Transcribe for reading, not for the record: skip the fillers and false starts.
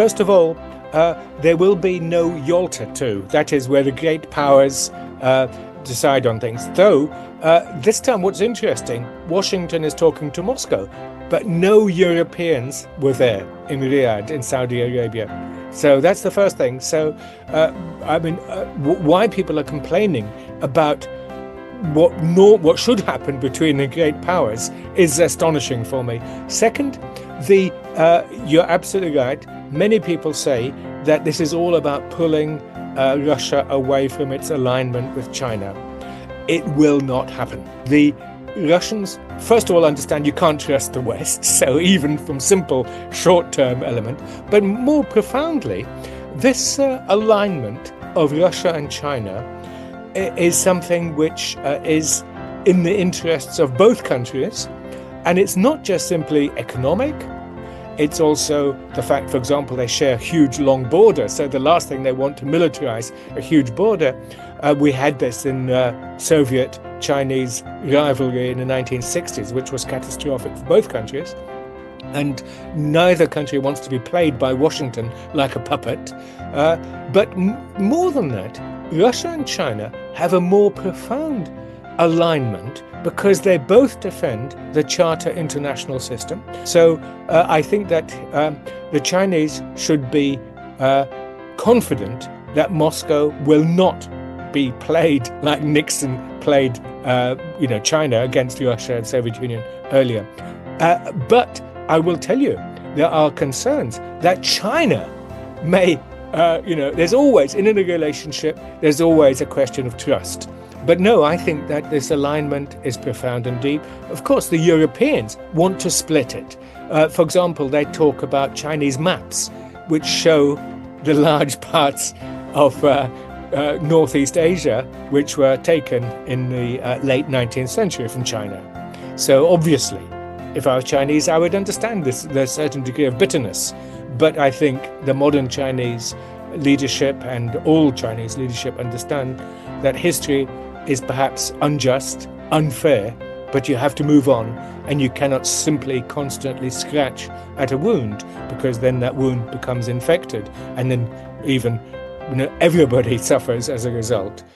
First of all, there will be no Yalta II. That is where the great powers decide on things. Though, this time what's interesting, Washington is talking to Moscow, but no Europeans were there in Riyadh, in Saudi Arabia. So that's the first thing. So, why people are complaining about what should happen between the great powers is astonishing for me. Second, you're absolutely right. Many people say that this is all about pulling Russia away from its alignment with China. It will not happen. The Russians, first of all, understand you can't trust the West, so even from simple short-term element, but more profoundly, this alignment of Russia and China is something which is in the interests of both countries, and it's not just simply economic. It's also the fact, for example, they share a huge long border. So the last thing they want to militarize a huge border. We had this in Soviet-Chinese rivalry in the 1960s, which was catastrophic for both countries. And neither country wants to be played by Washington like a puppet. But more than that, Russia and China have a more profound alignment because they both defend the Charter international system. So I think that the Chinese should be confident that Moscow will not be played like Nixon played China against Russia and Soviet Union earlier. But I will tell you, there are concerns that China may, there's always, in a relationship, there's always a question of trust. But no, I think that this alignment is profound and deep. Of course, the Europeans want to split it. For example, they talk about Chinese maps, which show the large parts of Northeast Asia, which were taken in the late 19th century from China. So obviously, if I was Chinese, I would understand this. There's a certain degree of bitterness. But I think the modern Chinese leadership and all Chinese leadership understand that history is perhaps unjust, unfair, but you have to move on, and you cannot simply constantly scratch at a wound, because then that wound becomes infected, and then even everybody suffers as a result.